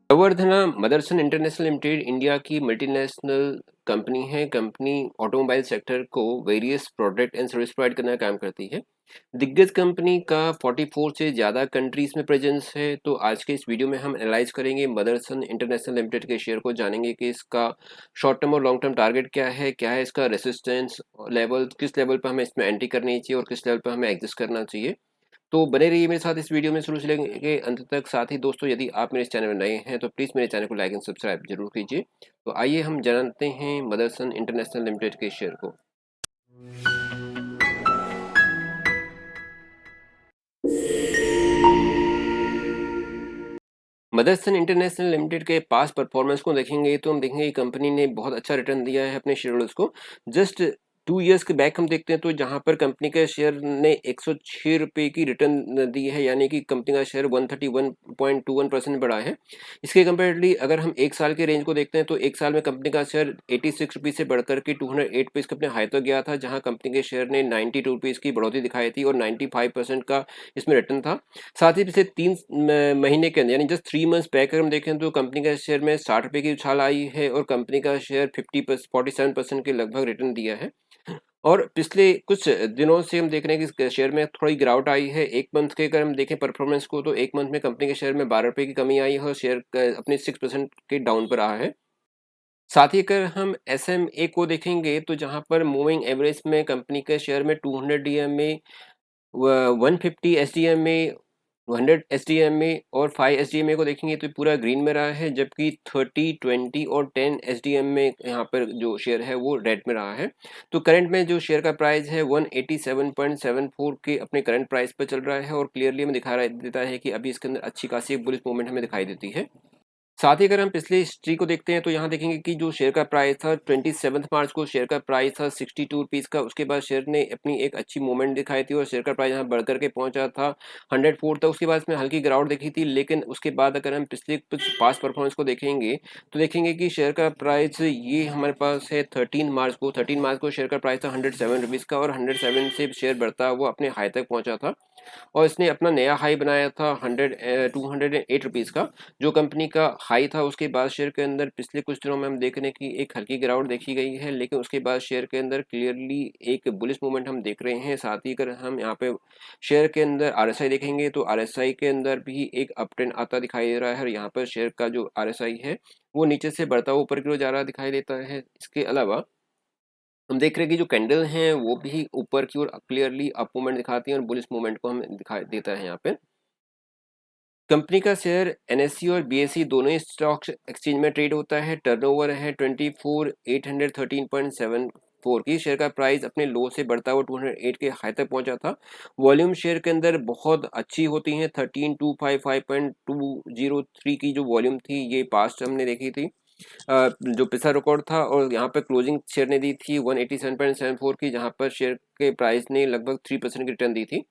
प्रवर्धना Motherson international limited India की multinational company है। Company automobile sector को various product and service provide करने का काम करती है। दिग्गज कंपनी का 44 से ज़्यादा कंट्रीज में प्रेजेंस है। तो आज के इस वीडियो में हम एनालाइज करेंगे मदरसन इंटरनेशनल लिमिटेड के शेयर को, जानेंगे कि इसका शॉर्ट टर्म और लॉन्ग टर्म टारगेट क्या है इसका रेसिस्टेंस लेवल, किस लेवल पर हमें इसमें एंट्री करनी चाहिए और किस लेवल पर हमें एग्जिस्ट करना चाहिए। तो बने रहिए मेरे साथ इस वीडियो में शुरू से लेके अंत तक। साथ ही दोस्तों, यदि आप मेरे इस चैनल में नए हैं तो प्लीज़ मेरे चैनल को लाइक एंड सब्सक्राइब जरूर कीजिए। तो आइए हम जानते हैं मदरसन इंटरनेशनल लिमिटेड के शेयर को। मदरसन इंटरनेशनल लिमिटेड के पास परफॉर्मेंस को देखेंगे तो हम देखेंगे कंपनी ने बहुत अच्छा रिटर्न दिया है अपने शेयर होल्डर्स को। जस्ट 2 इयर्स के बैक हम देखते हैं तो जहां पर कंपनी के शेयर ने 106 रुपये की रिटर्न दी है, यानी कि कंपनी का शेयर 131.21% बढ़ा है। इसके कंपेरेटिवली अगर हम एक साल के रेंज को देखते हैं तो एक साल में कंपनी का शेयर 86 रुपीज़ से बढ़कर के 208 रुपीज़ के अपने हाई तक गया था, जहां कंपनी के शेयर ने 92 रुपीज़ की बढ़ोतरी दिखाई थी और 95% का इसमें रिटर्न था। साथ ही पिछले 3 महीने के अंदर, यानी जस्ट 3 मंथ्स बैक अगर हम देखें तो कंपनी का शेयर में 60 रुपये की उछाल आई है और कंपनी का शेयर 47% के लगभग रिटर्न दिया है। और पिछले कुछ दिनों से हम देख रहे हैं कि शेयर में थोड़ी गिरावट आई है। एक मंथ के अगर हम देखें परफॉर्मेंस को तो एक मंथ में कंपनी के शेयर में 12 रुपये की कमी आई है और शेयर अपने 6% के डाउन पर रहा है। साथ ही अगर हम SMA को देखेंगे तो जहां पर मूविंग एवरेज में कंपनी के शेयर में 200 DMA, 150 SDMA, 100 SDMA और 5 SDMA को देखेंगे तो पूरा ग्रीन में रहा है, जबकि 30, 20 और 10 SDMA यहाँ पर जो शेयर है वो रेड में रहा है। तो करंट में जो शेयर का प्राइस है 187.74 के अपने करंट प्राइस पर चल रहा है और क्लियरली हमें देता है कि अभी इसके अंदर अच्छी खासी एक बुलिश मूवमेंट हमें दिखाई देती है। साथ ही अगर हम पिछली हिस्ट्री को देखते हैं तो यहाँ देखेंगे कि जो शेयर का प्राइस था 27 मार्च को शेयर का प्राइस था 62 रुपीज़ का। उसके बाद शेयर ने अपनी एक अच्छी मूवमेंट दिखाई थी और शेयर का प्राइस यहाँ बढ़ करके पहुंचा था 104 तक। उसके बाद इसमें हल्की गिरावट देखी थी, लेकिन उसके बाद अगर हम पिछले कुछ पास्ट परफॉर्मेंस को देखेंगे तो देखेंगे कि शेयर का प्राइस ये हमारे पास है 13 मार्च को शेयर का प्राइस था 107 रुपीज़ का और 107 से शेयर बढ़ता हुआ अपने हाई तक पहुंचा था और इसने अपना नया हाई बनाया था 208 रुपीज़ का, जो कंपनी का हाई था। उसके बाद शेयर के अंदर पिछले कुछ दिनों में हम देख रहे हैं कि एक हल्की गिरावट देखी गई है, लेकिन उसके बाद शेयर के अंदर क्लियरली एक बुलिश मूवमेंट हम देख रहे हैं। साथ ही अगर हम यहाँ पे शेयर के अंदर RSI देखेंगे तो RSI के अंदर भी एक अप ट्रेंड आता दिखाई दे रहा है और यहाँ पर शेयर का जो RSI है वो नीचे से बढ़ता हुआ ऊपर की ओर जा रहा दिखाई देता है। इसके अलावा हम देख रहे हैं कि जो कैंडल हैं वो भी ऊपर की ओर क्लियरली अप मूवमेंट दिखाती हैं और बुलिश मूवमेंट को हमें दिखाई देता है। यहाँ पे कंपनी का शेयर NSE और BSE दोनों ही स्टॉक एक्सचेंज में ट्रेड होता है। टर्नओवर है 24,813.74 की। शेयर का प्राइस अपने लो से बढ़ता हुआ 208 के हाई तक पहुंचा था। वॉल्यूम शेयर के अंदर बहुत अच्छी होती है, 13,255.203 की जो वॉल्यूम थी ये पास्ट हमने देखी थी, जो पिछला रिकॉर्ड था। और यहाँ पर क्लोजिंग शेयर ने दी थी 187.74 की, जहाँ पर शेयर के प्राइस ने लगभग 3% की रिटर्न दी थी।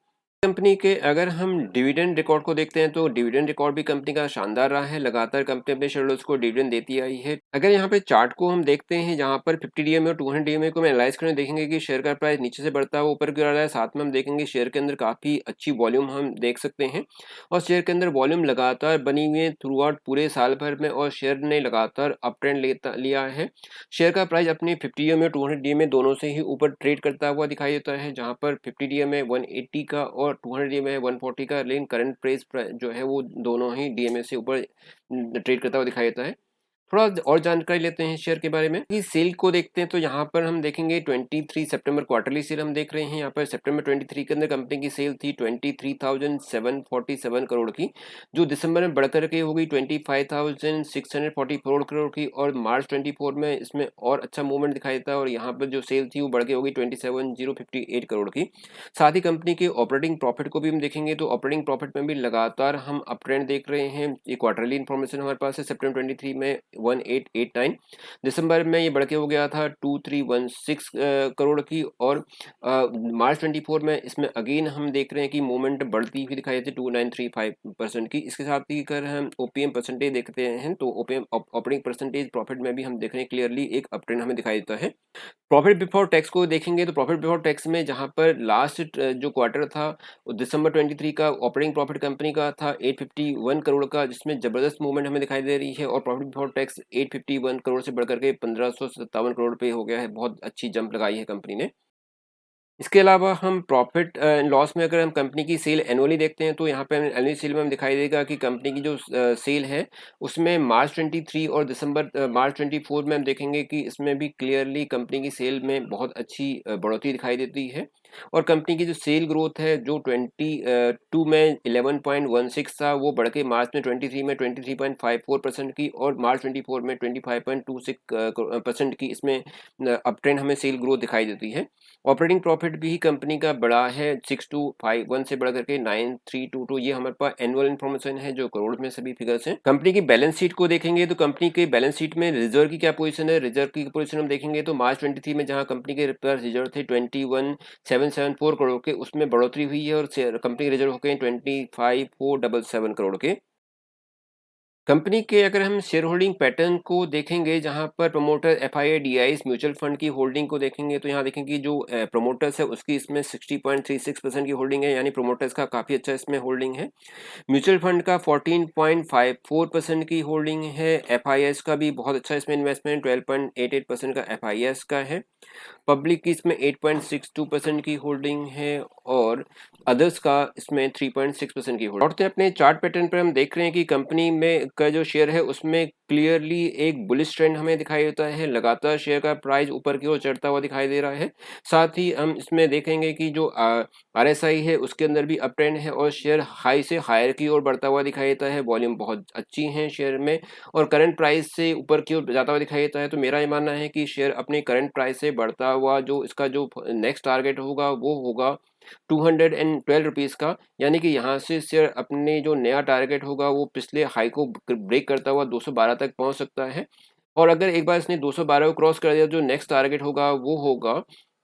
कंपनी के अगर हम डिविडेंड रिकॉर्ड को देखते हैं तो डिविडेंड रिकॉर्ड भी कंपनी का शानदार रहा है। लगातार कंपनी अपने शेयरहोल्डर्स को डिविडेंड देती आई है। अगर यहाँ पे चार्ट को हम देखते हैं जहाँ पर 50 DMA और 200 DMA को हम एनालाइज करें, देखेंगे कि शेयर का प्राइस नीचे से बढ़ता हुआ ऊपर की ओर आ रहा है। साथ में हम देखेंगे शेयर के अंदर काफी अच्छी वॉल्यूम हम देख सकते हैं और शेयर के अंदर वॉल्यूम लगातार बनी हुई है थ्रू आउट पूरे साल भर में और शेयर ने लगातार अप ट्रेंड लिया है। शेयर का प्राइस अपने 50 DMA और 200 DMA दोनों से ही ऊपर ट्रेड करता हुआ दिखाई देता है, जहां पर 50 DMA 180 का और 200 DMA 140 का, लेकिन करंट प्राइस जो है वो दोनों ही DMA से ऊपर ट्रेड करता हुआ दिखाई देता है। थोड़ा और जानकारी लेते हैं शेयर के बारे में कि सेल को देखते हैं तो यहाँ पर हम देखेंगे 23 सितंबर क्वार्टरली सेल हम देख रहे हैं। यहाँ पर सितंबर 23 के अंदर कंपनी की सेल थी 23,747 करोड़ की, जो दिसंबर में बढ़कर के हो गई 25,644 करोड़ की और मार्च 24 में इसमें और अच्छा मूवमेंट दिखाई देता है और यहाँ पर जो सेल थी वो बढ़ के हो गई 27,058 करोड़ की। साथ ही कंपनी के ऑपरेटिंग प्रॉफिट को भी हम देखेंगे तो ऑपरेटिंग प्रॉफिट में भी लगातार हम अप ट्रेंड देख रहे हैं। ये क्वार्टरली इन्फॉर्मेशन हमारे पास है सितंबर 23 में 2.1889। दिसंबर में ये बढ़ के हो गया था 2316 करोड़ की, और मार्च 24 में इसमें अगेन हम देख रहे हैं कि मूवमेंट बढ़ती हुई दिखाई देती है 2935% की। इसके साथ ही अगर हम ओपीएम परसेंटेज देखते हैं तो ओपीएम ऑपरेटिंग परसेंटेज प्रॉफिट में भी हम देख रहे हैं क्लियरली एक अपट्रेंड हमें दिखाई देता है। प्रॉफिट बिफोर टैक्स को देखेंगे तो प्रॉफिट बिफोर टैक्स में जहां पर लास्ट जो क्वार्टर था वो दिसंबर 23 का ऑपरेटिंग प्रॉफिट कंपनी का था 851 करोड़ का, जिसमें जबरदस्त मूवमेंट हमें दिखाई दे रही है, और प्रॉफिट बिफोर टैक्स 851 करोड़ से बढ़कर के 1557 करोड़ पे हो गया है। बहुत अच्छी जंप लगाई है कंपनी ने। इसके अलावा हम प्रॉफिट एंड लॉस में अगर हम कंपनी की सेल एनुअली देखते हैं तो यहाँ पे हमें एनुअली सेल में हम दिखाई देगा कि कंपनी की जो सेल है उसमें मार्च 23 और दिसंबर मार्च 24 में हम देखेंगे कि इसमें भी क्लियरली कंपनी की सेल में बहुत अच्छी बढ़ोतरी दिखाई देती है। और कंपनी की जो सेल ग्रोथ है जो 22 में 11.16 था, वो बढ़ के मार्च में 23 में 23.54% की, और मार्च 24 में 25.26% की इसमें अप ट्रेंड हमें सेल ग्रोथ दिखाई देती है। ऑपरेटिंग प्रॉफिट भी कंपनी का बड़ा है 6251 से बढ़ करके 9322। ये हमारे पास एनुअल इन्फॉर्मेशन है जो करोड़ में सभी फिगर्स हैं। कंपनी की बैलेंस शीट को देखेंगे तो कंपनी के बैलेंस शीट में रिजर्व की क्या पोजीशन है, रिजर्व की पोजीशन हम देखेंगे तो मार्च 23 में जहां कंपनी के पास रिजर्व थे 21774 करोड़ के, उसमें बढ़ोतरी हुई है और कंपनी रिजर्व हो गए 25477 करोड़ के। कंपनी के अगर हम शेयर होल्डिंग पैटर्न को देखेंगे जहां पर promoter FII DIIs mutual fund की होल्डिंग को देखेंगे तो यहाँ देखेंगे जो प्रमोटर्स है उसकी इसमें 60.36% की होल्डिंग है, यानी प्रमोटर्स का काफ़ी अच्छा इसमें होल्डिंग है। म्यूचुअल फंड का 14.54% की होल्डिंग है। एफआईएस का भी बहुत अच्छा इसमें इन्वेस्टमेंट 12.88% का एफआईएस का है। पब्लिक की इसमें 8.62% की होल्डिंग है, और अदर्स का इसमें 3.6% की होल्डिंग। लौटते हैं अपने चार्ट पैटर्न पर, हम देख रहे हैं कि कंपनी में का जो शेयर है उसमें क्लियरली एक बुलिश ट्रेंड हमें दिखाई देता है। लगातार शेयर का प्राइस ऊपर की ओर चढ़ता हुआ दिखाई दे रहा है। साथ ही हम इसमें देखेंगे कि जो आरएसआई है उसके अंदर भी अप ट्रेंड है, और शेयर हाई से हायर की ओर बढ़ता हुआ दिखाई देता है। वॉल्यूम बहुत अच्छी है शेयर में, और करंट प्राइस से ऊपर की ओर जाता हुआ दिखाई देता है। तो मेरा ये मानना है कि शेयर अपने करंट प्राइस से बढ़ता हुआ जो इसका जो नेक्स्ट टारगेट होगा वो होगा 212 रुपीज़ का, यानी कि यहाँ से शेयर अपने जो नया टारगेट होगा वो पिछले हाई को ब्रेक करता हुआ 212 तक पहुँच सकता है। और अगर एक बार इसने 212 को क्रॉस कर दिया, जो नेक्स्ट टारगेट होगा वो होगा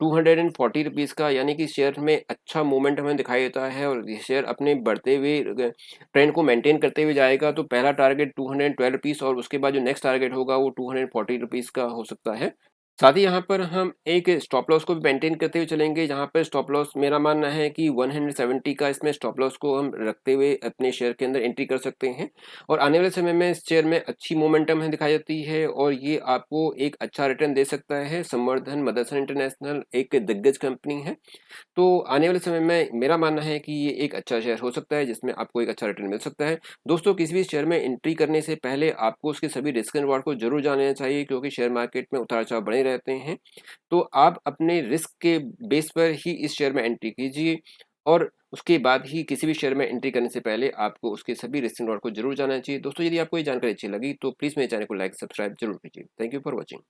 240 रुपीज़ का, यानी कि शेयर में अच्छा मूवमेंट हमें दिखाई देता है, और ये शेयर अपने बढ़ते हुए ट्रेंड को मेंटेन करते हुए जाएगा। तो पहला टारगेट 212 रुपीज़, और उसके बाद जो नेक्स्ट टारगेट होगा वो 240 रुपीज़ का हो सकता है। साथ ही यहाँ पर हम एक स्टॉप लॉस को भी मेंटेन करते हुए चलेंगे, जहाँ पर स्टॉप लॉस मेरा मानना है कि 170 का इसमें स्टॉप लॉस को हम रखते हुए अपने शेयर के अंदर एंट्री कर सकते हैं। और आने वाले समय में इस शेयर में अच्छी मोमेंटम हमें दिखाई देती है, और ये आपको एक अच्छा रिटर्न दे सकता है। संवर्धन मदरसन इंटरनेशनल एक दिग्गज कंपनी है, तो आने वाले समय में मेरा मानना है कि ये एक अच्छा शेयर हो सकता है जिसमें आपको एक अच्छा रिटर्न मिल सकता है। दोस्तों, किसी भी शेयर में एंट्री करने से पहले आपको उसके सभी रिस्क एंड रिवॉर्ड को जरूर जान लेना चाहिए, क्योंकि शेयर मार्केट में उतार चढ़ाव बने रहते हैं। तो आप अपने रिस्क के बेस पर ही इस शेयर में एंट्री कीजिए, और उसके बाद ही किसी भी शेयर में एंट्री करने से पहले आपको उसके सभी रिस्क एंड रिवॉर्ड को जरूर जानना चाहिए। दोस्तों, यदि आपको ये जानकारी अच्छी लगी तो प्लीज़ मेरे चैनल को लाइक सब्सक्राइब जरूर कीजिए। Thank you for watching.